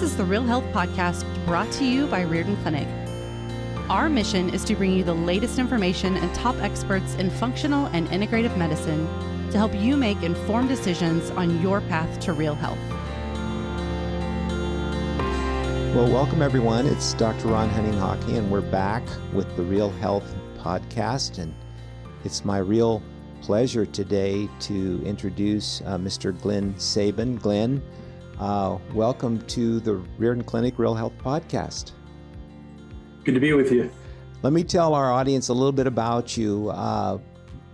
is the Real Health Podcast brought to you by Riordan Clinic. Our mission is to bring you the latest information and top experts in functional and integrative medicine to help you make informed decisions on your path to real health. Well, welcome everyone. It's Dr. Ron Hunninghake, and we're back with the Real Health Podcast. And it's my real pleasure today to introduce Mr. Glenn Sabin. Glenn, welcome to the Riordan Clinic Real Health Podcast. Good to be with you. Let me tell our audience a little bit about you.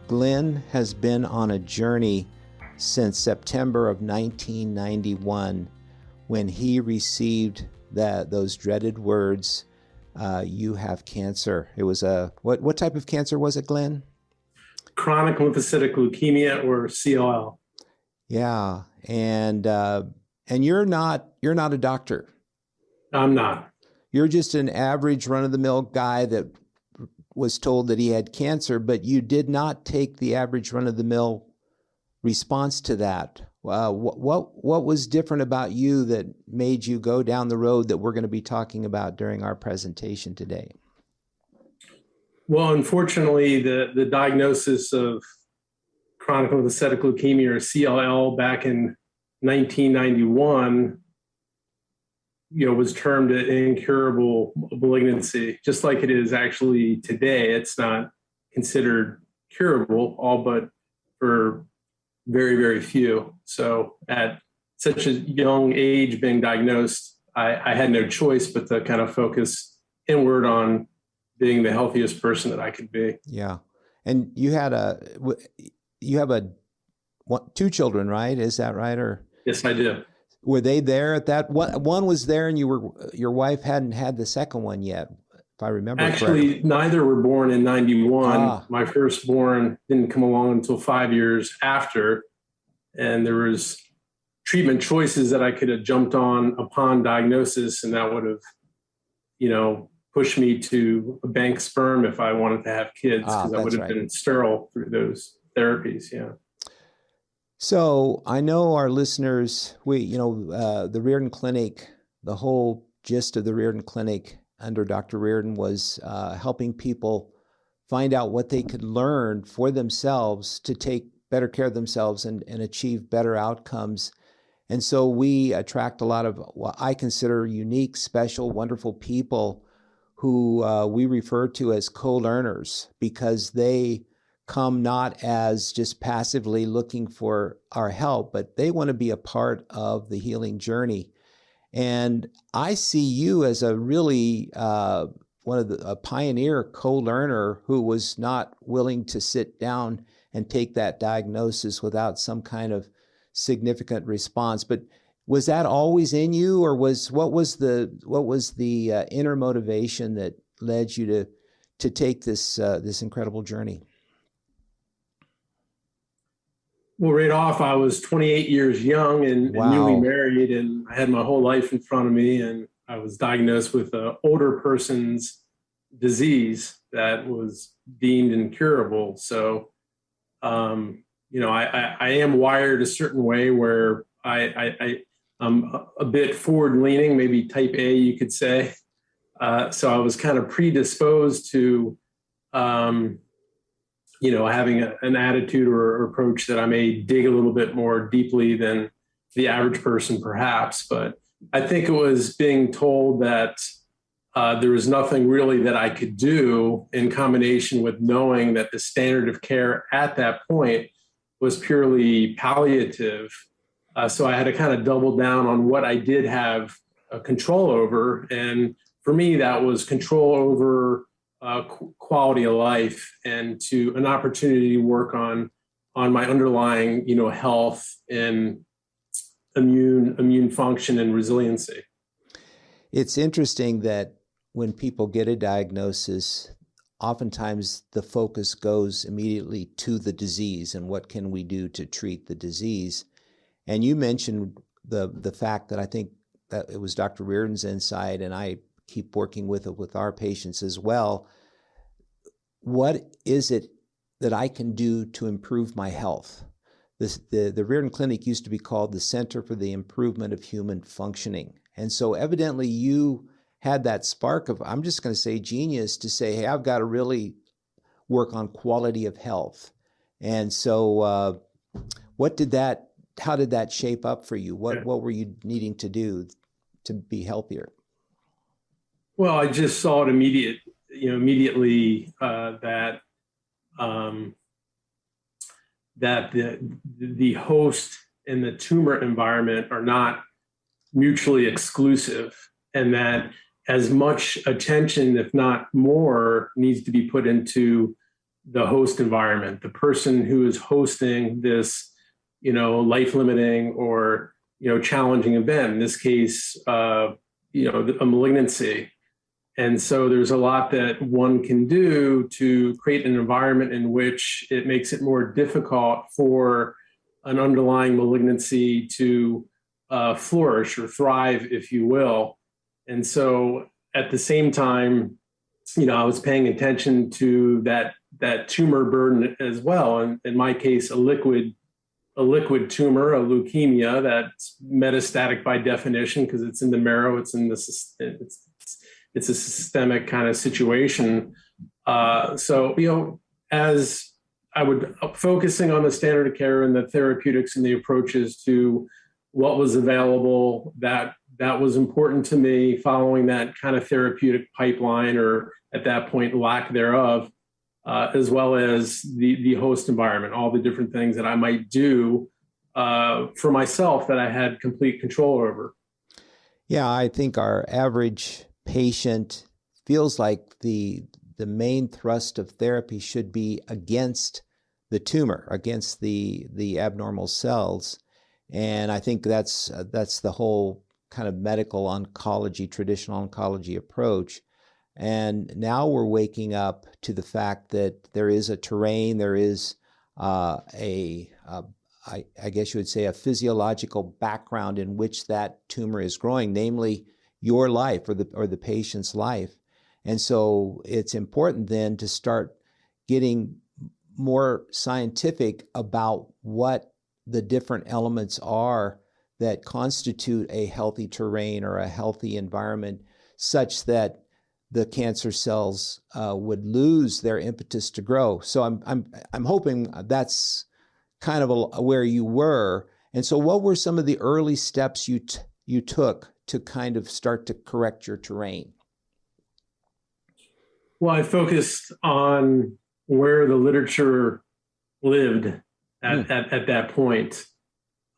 Glenn has been on a journey since September of 1991 when he received those dreaded words, you have cancer. It was what type of cancer was it, Glenn? Chronic lymphocytic leukemia, or CLL. Yeah, and you're not a doctor. I'm not. You're just an average run-of-the-mill guy that was told that he had cancer, but you did not take the average run-of-the-mill response to that. What was different about you that made you go down the road that we're going to be talking about during our presentation today? Well, unfortunately, the diagnosis of chronic lymphocytic leukemia, or CLL, back in 1991, was termed an incurable malignancy. Just like it is actually today, it's not considered curable, all but for very, very few. So at such a young age being diagnosed, I had no choice but to kind of focus inward on being the healthiest person that I could be. Yeah. And you have two children, right? Is that right? Or yes, I do. Were they there at that one was there and your wife hadn't had the second one yet, if I remember Actually, correctly? neither were born in 91. My firstborn didn't come along until 5 years after. And there was treatment choices that I could have jumped on upon diagnosis, and that would have, pushed me to a bank sperm if I wanted to have kids, because I would have been sterile through those therapies. Yeah. So I know our listeners, the Riordan Clinic, the whole gist of the Riordan Clinic under Dr. Riordan was helping people find out what they could learn for themselves to take better care of themselves and achieve better outcomes. And so we attract a lot of what I consider unique, special, wonderful people who we refer to as co-learners, because they come not as just passively looking for our help, but they want to be a part of the healing journey. And I see you as a really a pioneer co-learner who was not willing to sit down and take that diagnosis without some kind of significant response. But was that always in you, or what was the inner motivation that led you to take this incredible journey? Well, right off, I was 28 years young and newly married, and I had my whole life in front of me, and I was diagnosed with an older person's disease that was deemed incurable. So, I am wired a certain way where I'm a bit forward-leaning, maybe type A, you could say. So I was kind of predisposed to having an attitude or approach that I may dig a little bit more deeply than the average person, perhaps. But I think it was being told that there was nothing really that I could do, in combination with knowing that the standard of care at that point was purely palliative. So I had to kind of double down on what I did have control over. And for me, that was control over quality of life, and to an opportunity to work on my underlying, health and immune function and resiliency. It's interesting that when people get a diagnosis, oftentimes the focus goes immediately to the disease and what can we do to treat the disease. And you mentioned the fact that I think that it was Dr. Riordan's insight, and I keep working with it with our patients as well. What is it that I can do to improve my health? The Riordan Clinic used to be called the Center for the Improvement of Human Functioning. And so evidently you had that spark of, I'm just going to say genius, to say, hey, I've got to really work on quality of health. And so how did that shape up for you? What were you needing to do to be healthier? Well, I just saw it immediately that the host and the tumor environment are not mutually exclusive, and that as much attention, if not more, needs to be put into the host environment. The person who is hosting this, life-limiting or, challenging event, in this case, a malignancy. And so there's a lot that one can do to create an environment in which it makes it more difficult for an underlying malignancy to flourish or thrive, if you will. And so at the same time, I was paying attention to that tumor burden as well. And in my case, a liquid tumor, a leukemia that's metastatic by definition because it's in the marrow, it's a systemic kind of situation. So, as I would focusing on the standard of care and the therapeutics and the approaches to what was available, that was important to me, following that kind of therapeutic pipeline, or at that point, lack thereof, as well as the host environment, all the different things that I might do for myself that I had complete control over. Yeah, I think our average patient feels like the main thrust of therapy should be against the tumor, against the abnormal cells. And I think that's the whole kind of medical oncology, traditional oncology approach. And now we're waking up to the fact that there is a terrain, there is I guess you would say a physiological background in which that tumor is growing, namely your life or the patient's life. And so it's important then to start getting more scientific about what the different elements are that constitute a healthy terrain or a healthy environment, such that the cancer cells would lose their impetus to grow. So I'm hoping that's kind of where you were. And so what were some of the early steps you took to kind of start to correct your terrain? Well, I focused on where the literature lived at that point.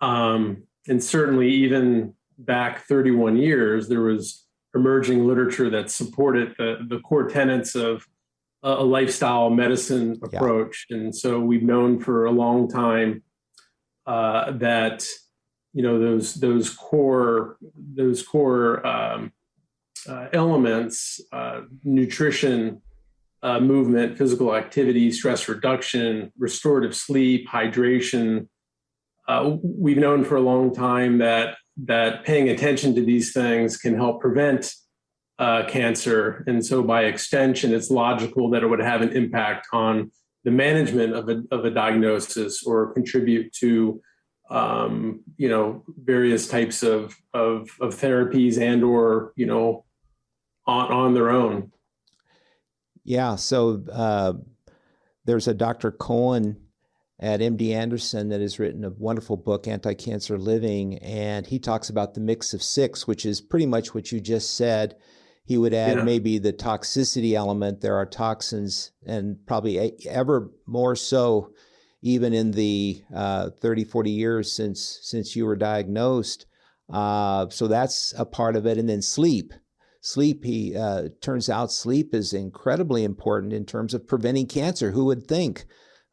And certainly even back 31 years, there was emerging literature that supported the core tenets of a lifestyle medicine approach. Yeah. And so we've known for a long time that those core elements, nutrition, movement, physical activity, stress reduction, restorative sleep, hydration. We've known for a long time that paying attention to these things can help prevent cancer. And so by extension, it's logical that it would have an impact on the management of a diagnosis or contribute to various types of therapies and or on their own. Yeah. So there's a Dr. Cohen at MD Anderson that has written a wonderful book, Anti-Cancer Living, and he talks about the mix of 6, which is pretty much what you just said. He would add maybe the toxicity element. There are toxins, and probably ever more so even in the 30, 40 years since you were diagnosed. So that's a part of it. And then sleep. Turns out sleep is incredibly important in terms of preventing cancer. Who would think?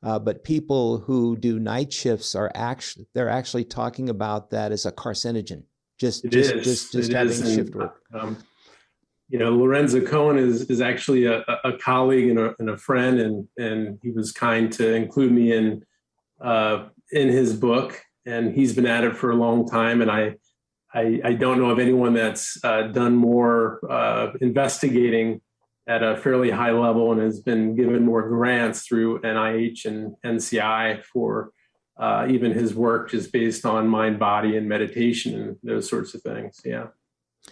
But people who do night shifts they're actually talking about that as a carcinogen. Just having shift work. Lorenzo Cohen is actually a colleague and a friend, and he was kind to include me in his book, and he's been at it for a long time. And I don't know of anyone that's done more investigating at a fairly high level and has been given more grants through NIH and NCI for even his work just based on mind, body, and meditation and those sorts of things. Yeah.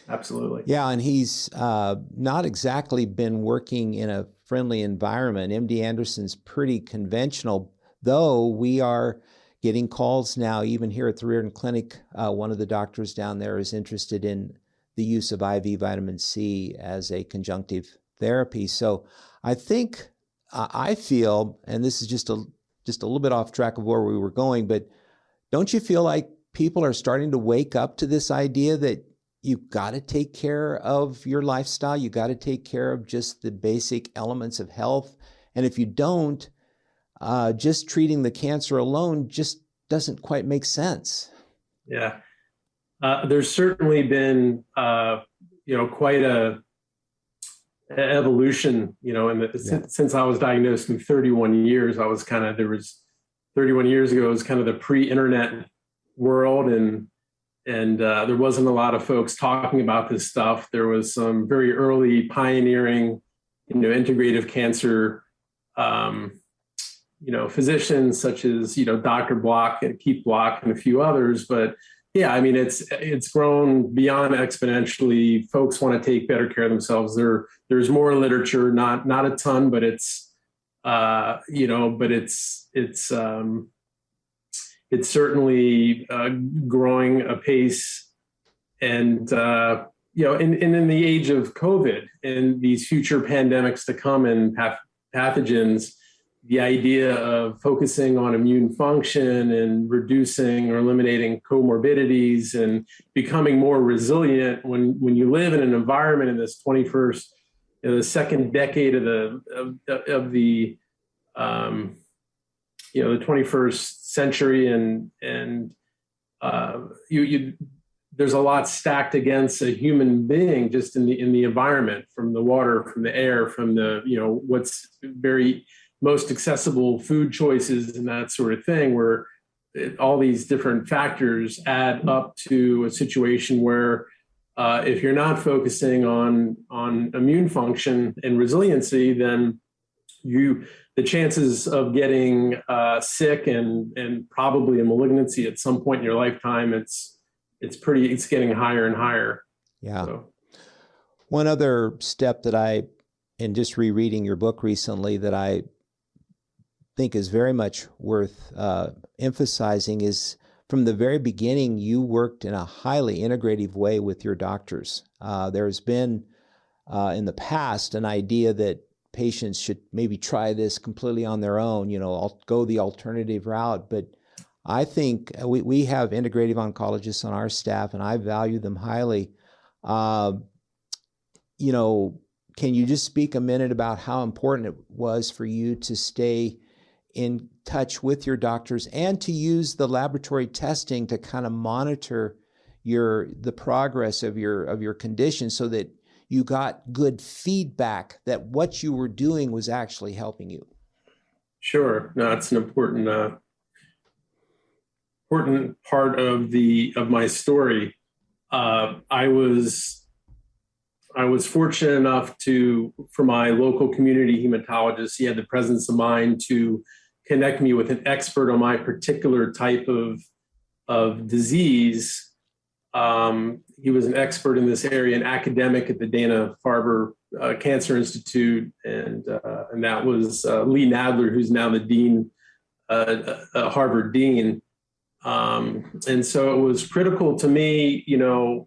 Absolutely. Yeah, and he's not exactly been working in a friendly environment. MD Anderson's pretty conventional, though we are getting calls now, even here at the Riordan Clinic. One of the doctors down there is interested in the use of IV vitamin C as a conjunctive therapy. So I think, I feel, and this is just a little bit off track of where we were going, but don't you feel like people are starting to wake up to this idea that you've got to take care of your lifestyle. You got to take care of just the basic elements of health. And if you don't, just treating the cancer alone just doesn't quite make sense. Yeah. There's certainly been, quite a evolution, since I was diagnosed in 31 years. I was 31 years ago, it was kind of the pre-internet world, and there wasn't a lot of folks talking about this stuff. There was some very early pioneering, integrative cancer, physicians such as, Dr. Block and Keith Block and a few others. But yeah, I mean, it's grown beyond exponentially. Folks want to take better care of themselves. There's more literature, not a ton, but it's certainly growing apace. And, in the age of COVID and these future pandemics to come and pathogens, the idea of focusing on immune function and reducing or eliminating comorbidities and becoming more resilient when you live in an environment in this 21st, the second decade of the 21st century, and there's a lot stacked against a human being just in the environment, from the water, from the air, from the what's very most accessible food choices and that sort of thing, where all these different factors add up to a situation where if you're not focusing on immune function and resiliency, then the chances of getting sick and probably a malignancy at some point in your lifetime, it's getting higher and higher. Yeah. So. One other step that in just rereading your book recently, that I think is very much worth emphasizing is, from the very beginning, you worked in a highly integrative way with your doctors. There's been in the past an idea that patients should maybe try this completely on their own, I'll go the alternative route. But I think we have integrative oncologists on our staff, and I value them highly. Can you just speak a minute about how important it was for you to stay in touch with your doctors and to use the laboratory testing to kind of monitor the progress of your condition, so that you got good feedback that what you were doing was actually helping you? Sure. No, it's an important part of my story. I was fortunate enough for my local community hematologist, he had the presence of mind to connect me with an expert on my particular type of disease. He was an expert in this area, an academic at the Dana-Farber Cancer Institute, and that was Lee Nadler, who's now the dean, Harvard dean. And so it was critical to me, and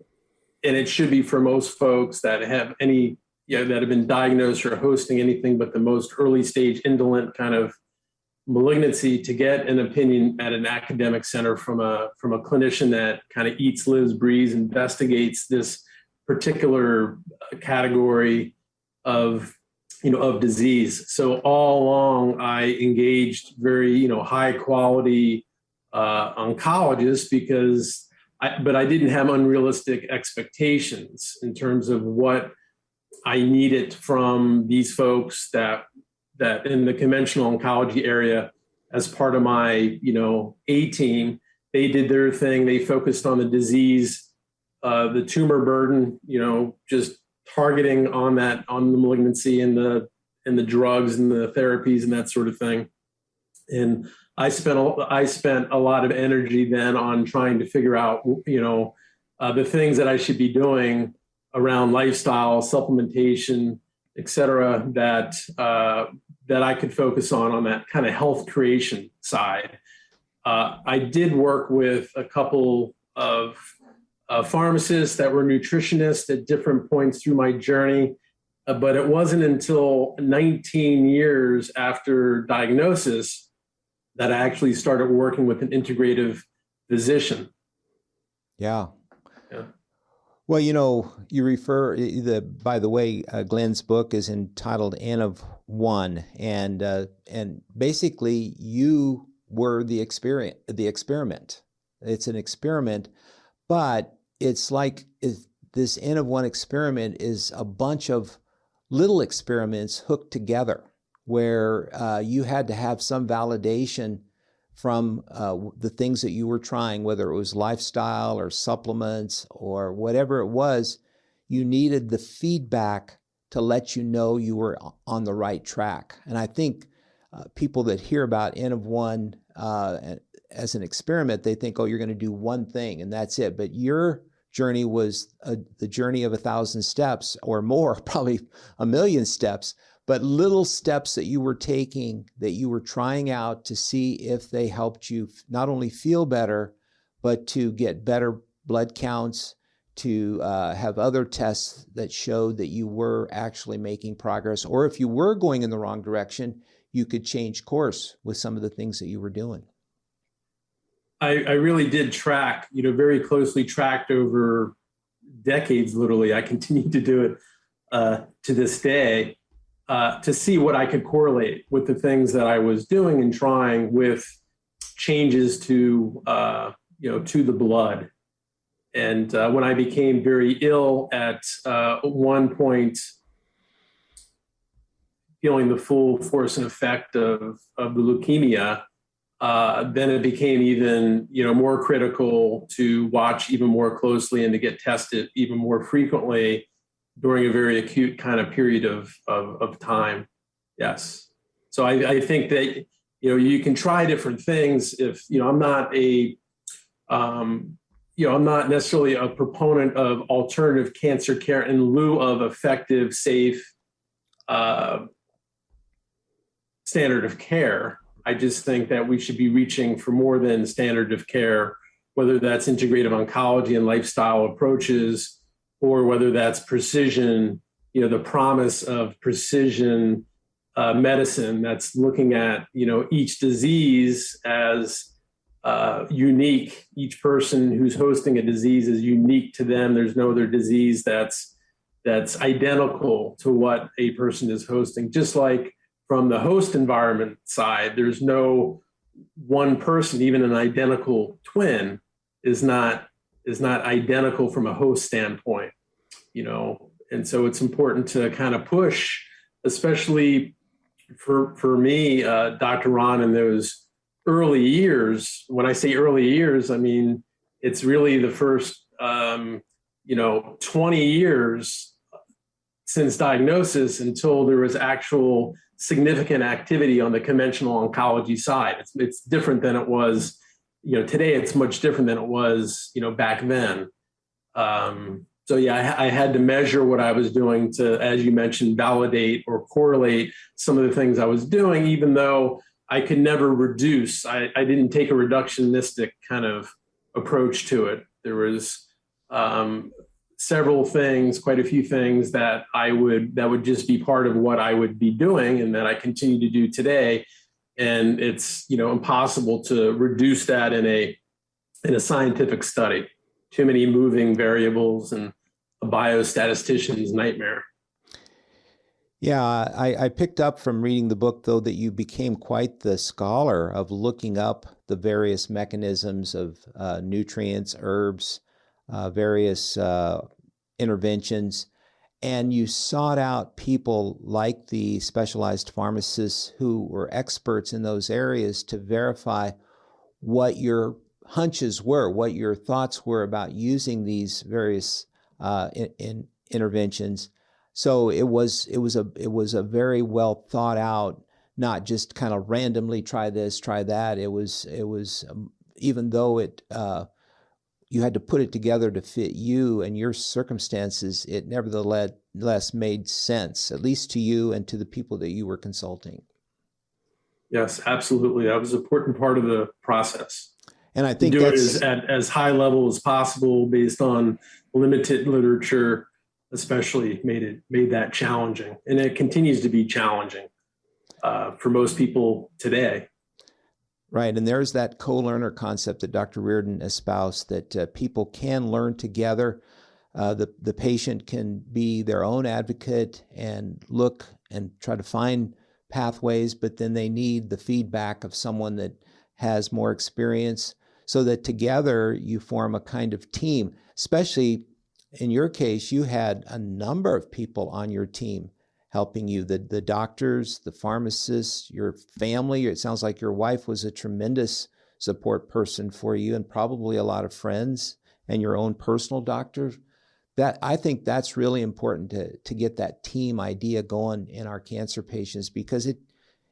it should be for most folks that have that have been diagnosed or hosting anything but the most early stage indolent kind of malignancy, to get an opinion at an academic center from a clinician that kind of eats, lives, breathes, investigates this particular category of disease. So all along, I engaged very high quality oncologists, but I didn't have unrealistic expectations in terms of what I needed from these folks that in the conventional oncology area, as part of my, A team. They did their thing. They focused on the disease, the tumor burden, just targeting on the malignancy and the drugs and the therapies and that sort of thing. And I spent a lot of energy then on trying to figure out, the things that I should be doing around lifestyle, supplementation, et cetera, that I could focus on that kind of health creation side. I did work with a couple of pharmacists that were nutritionists at different points through my journey, but it wasn't until 19 years after diagnosis that I actually started working with an integrative physician. Yeah. Yeah. Well, you refer, by the way, Glenn's book is entitled N of One, and basically you were the experiment. It's an experiment, but it's like this N of One experiment is a bunch of little experiments hooked together, where you had to have some validation from the things that you were trying, whether it was lifestyle or supplements or whatever it was. You needed the feedback to let you know you were on the right track. And I think people that hear about N of One as an experiment, they think, oh, you're going to do one thing and that's it. But your journey was the journey of 1,000 steps or more, probably 1,000,000 steps, but little steps that you were taking, that you were trying out to see if they helped you not only feel better, but to get better blood counts, to have other tests that showed that you were actually making progress, or if you were going in the wrong direction, you could change course with some of the things that you were doing. I really did track, very closely tracked over decades, literally. I continue to do it to this day to see what I could correlate with the things that I was doing and trying with changes to the blood. And when I became very ill at one point, feeling the full force and effect of the leukemia, then it became even more critical to watch even more closely and to get tested even more frequently during a very acute kind of period of time. Yes. So I think that you can try different things. If I'm not I'm not necessarily a proponent of alternative cancer care in lieu of effective, safe standard of care. I just think that we should be reaching for more than standard of care, whether that's integrative oncology and lifestyle approaches, or whether that's precision, the promise of precision medicine that's looking at, each disease as unique. Each person who's hosting a disease is unique to them. There's no other disease that's identical to what a person is hosting. Just like from the host environment side, there's no one person, even an identical twin is not identical from a host standpoint, and so it's important to kind of push, especially for me, Dr. Ron, in those early years. When I say early years, I mean, it's really the first, 20 years since diagnosis until there was actual significant activity on the conventional oncology side. It's different than it was, today. It's much different than it was, back then. So yeah, I had to measure what I was doing to, as you mentioned, validate or correlate some of the things I was doing, even though I could never reduce. I didn't take a reductionistic kind of approach to it. There was several things, quite a few things that would just be part of what I would be doing and that I continue to do today. And it's, impossible to reduce that in a scientific study. Too many moving variables and a biostatistician's nightmare. Yeah, I picked up from reading the book, though, that you became quite the scholar of looking up the various mechanisms of nutrients, herbs, various interventions, and you sought out people like the specialized pharmacists who were experts in those areas to verify what your hunches were, what your thoughts were about using these various interventions. So it was a very well thought out, not just kind of randomly try this, try that. It was even though it you had to put it together to fit you and your circumstances, it nevertheless made sense, at least to you and to the people that you were consulting. Yes, absolutely. That was an important part of the process. And I think do that's it at as high level as possible based on limited literature, especially made that challenging. And it continues to be challenging for most people today. right. And there's that co-learner concept that Dr. Riordan espoused, that people can learn together. The patient can be their own advocate and look and try to find pathways, but then they need the feedback of someone that has more experience, so that together you form a kind of team. Especially in your case, you had a number of people on your team helping you, the doctors, the pharmacists, your family. It sounds like your wife was a tremendous support person for you, and probably a lot of friends and your own personal doctor. That, I think that's really important to get that team idea going in our cancer patients, because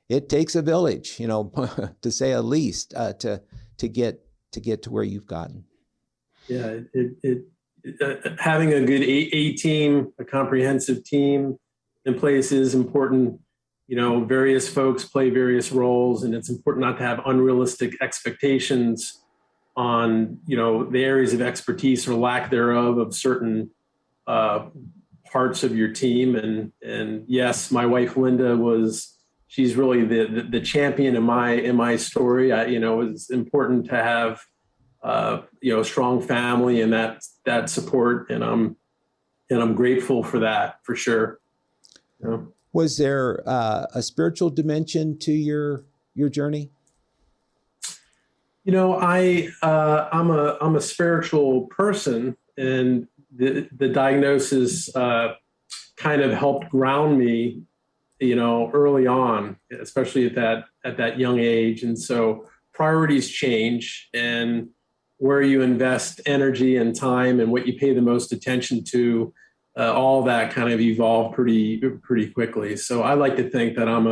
it takes a village, to say at least, to get to where you've gotten. Yeah, having a good a team, a comprehensive team in place is important. Various folks play various roles, and it's important not to have unrealistic expectations on, the areas of expertise or lack thereof of certain parts of your team. And yes, my wife, Linda, she's really the champion in my story. It's important to have, a strong family and that support. And I'm grateful for that, for sure. Was there a spiritual dimension to your journey? I'm a spiritual person, and the diagnosis kind of helped ground me, early on, especially at that young age. And so priorities change, and where you invest energy and time and what you pay the most attention to, all that kind of evolved pretty quickly. So I like to think that I'm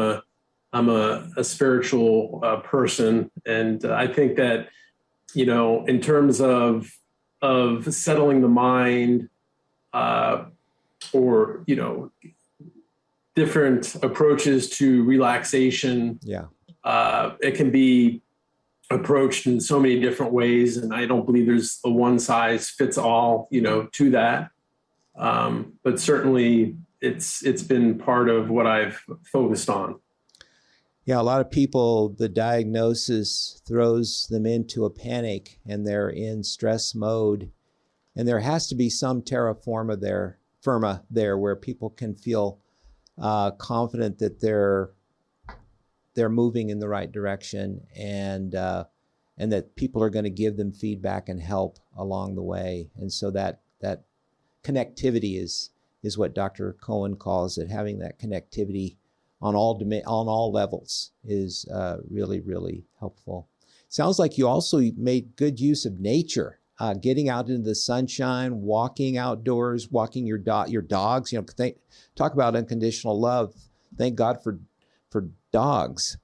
a spiritual person, and I think that, in terms of settling the mind, or different approaches to relaxation. Yeah, it can be approached in so many different ways, and I don't believe there's a one size fits all, to that. But certainly, it's been part of what I've focused on. Yeah, a lot of people, the diagnosis throws them into a panic, and they're in stress mode. And there has to be some terra firma there where people can feel confident that they're moving in the right direction, and that people are going to give them feedback and help along the way. And so that connectivity is what Dr. Cohen calls it. Having that connectivity on all levels is really, really helpful. Sounds like you also made good use of nature, getting out into the sunshine, walking outdoors, walking your dogs. Talk about unconditional love. Thank God for dogs.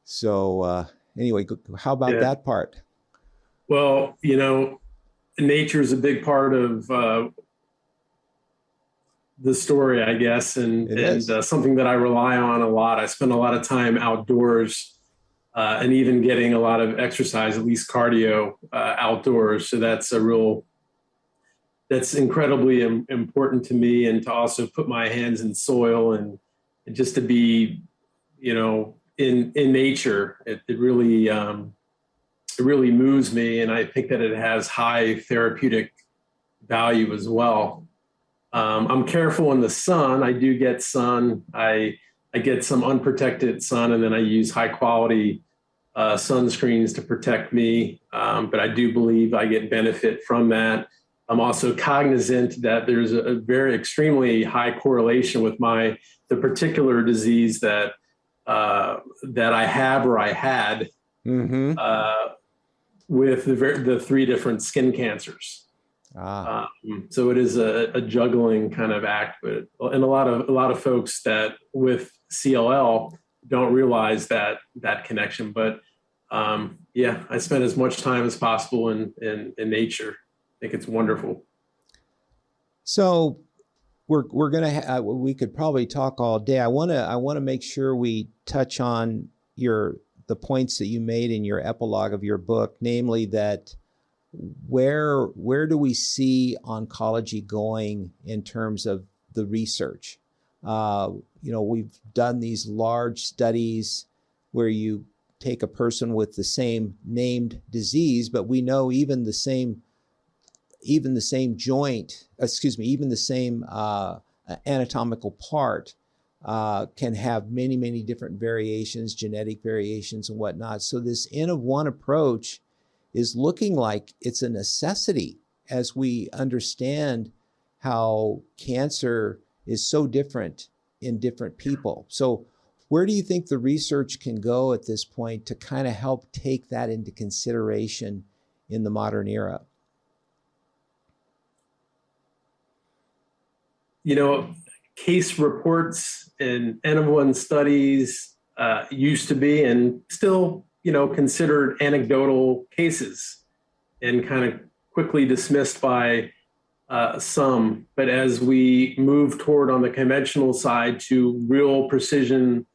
So anyway, how about that part? Well, nature is a big part of the story, I guess, and something that I rely on a lot. I spend a lot of time outdoors, and even getting a lot of exercise, at least cardio, outdoors. So that's incredibly important to me, and to also put my hands in soil and just to be, in nature. It really moves me, and I think that it has high therapeutic value as well. I'm careful in the sun. I do get sun. I get some unprotected sun, and then I use high quality sunscreens to protect me. But I do believe I get benefit from that. I'm also cognizant that there's a very extremely high correlation with the particular disease that I have or I had, with the three different skin cancers. So it is a juggling kind of act, and a lot of folks that with CLL don't realize that connection. But I spend as much time as possible in nature. I think it's wonderful. So we're gonna we could probably talk all day. I wanna make sure we touch on the points that you made in your epilogue of your book, namely that where do we see oncology going in terms of the research? We've done these large studies where you take a person with the same named disease, but we know even the same joint, even the same anatomical part can have many, many different variations, genetic variations and whatnot. So this N of one approach is looking like it's a necessity as we understand how cancer is so different in different people. So where do you think the research can go at this point to kind of help take that into consideration in the modern era? Case reports and N of one studies used to be and still, considered anecdotal cases and kind of quickly dismissed by some. But as we move toward on the conventional side to real precision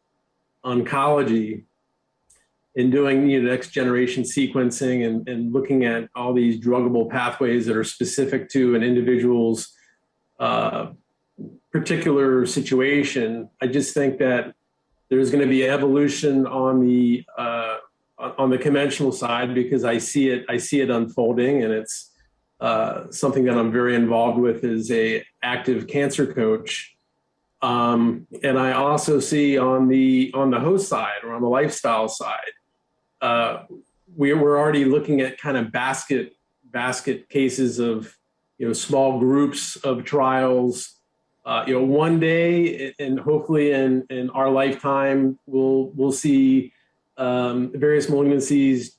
oncology and doing next generation sequencing and looking at all these druggable pathways that are specific to an individual's particular situation, I just think that there's going to be evolution on the conventional side because I see it unfolding, and it's something that I'm very involved with as a active cancer coach. And I also see on the host side or on the lifestyle side, we're already looking at kind of basket cases of small groups of trials. One day, and hopefully in our lifetime, we'll see various malignancies,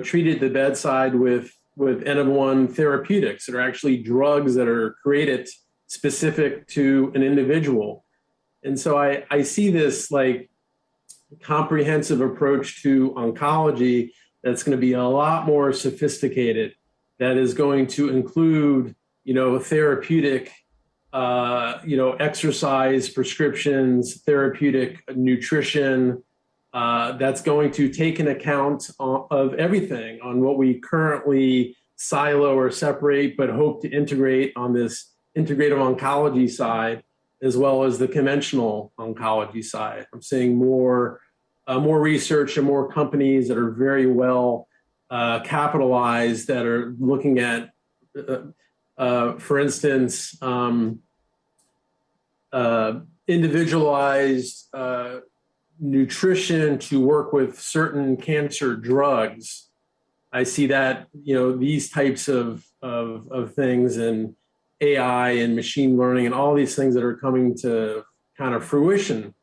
treated at the bedside with N of one therapeutics that are actually drugs that are created specific to an individual. And so I see this like comprehensive approach to oncology that's going to be a lot more sophisticated, that is going to include, therapeutic, exercise prescriptions, therapeutic nutrition, that's going to take an account of everything on what we currently silo or separate, but hope to integrate on this integrative oncology side, as well as the conventional oncology side. I'm seeing more research and more companies that are very well capitalized that are looking at, for instance, individualized nutrition to work with certain cancer drugs. I see that, these types of things, and AI and machine learning and all these things that are coming to kind of fruition.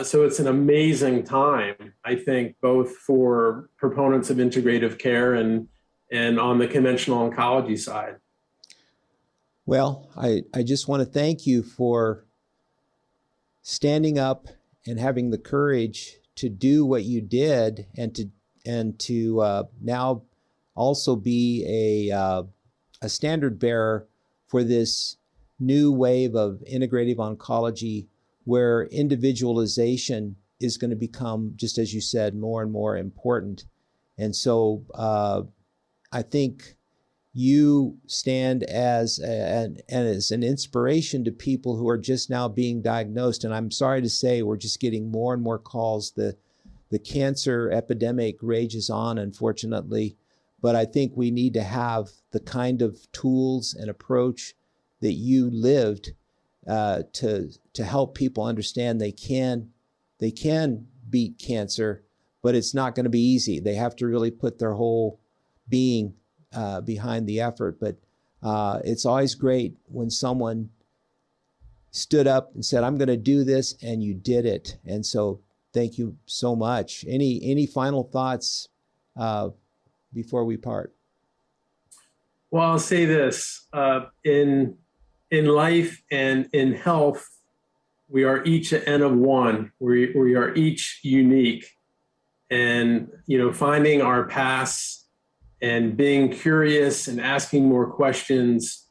So it's an amazing time, I think, both for proponents of integrative care and on the conventional oncology side. Well, I just want to thank you for standing up and having the courage to do what you did, and to now also be a standard bearer for this new wave of integrative oncology, where individualization is going to become, just as you said, more and more important. And so I think you stand as an inspiration to people who are just now being diagnosed. And I'm sorry to say, we're just getting more and more calls. The cancer epidemic rages on, unfortunately, but I think we need to have the kind of tools and approach that you lived to help people understand they can beat cancer, but it's not going to be easy. They have to really put their whole being behind the effort. But it's always great when someone stood up and said, I'm going to do this, and you did it. And so thank you so much. Any final thoughts before we part? Well, I'll say this, in life and in health, we are each an N of one. We are each unique, and finding our paths and being curious and asking more questions.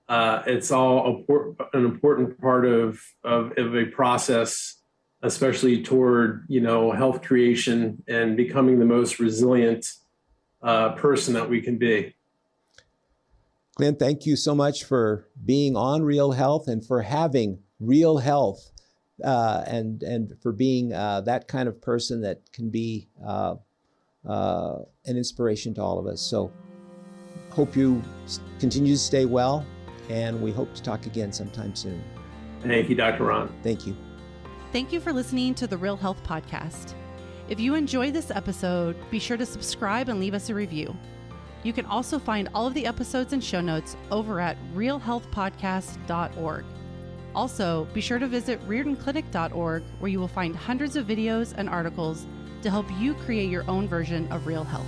It's all an important part of a process, especially toward, health creation and becoming the most resilient person that we can be. Glenn, thank you so much for being on Real Health and for having Real Health and for being that kind of person that can be an inspiration to all of us. So hope you continue to stay well, and we hope to talk again sometime soon. Thank you, Dr. Ron. Thank you. Thank you for listening to the Real Health Podcast. If you enjoyed this episode, be sure to subscribe and leave us a review. You can also find all of the episodes and show notes over at realhealthpodcast.org. Also, be sure to visit riordanclinic.org, where you will find hundreds of videos and articles to help you create your own version of Real Health.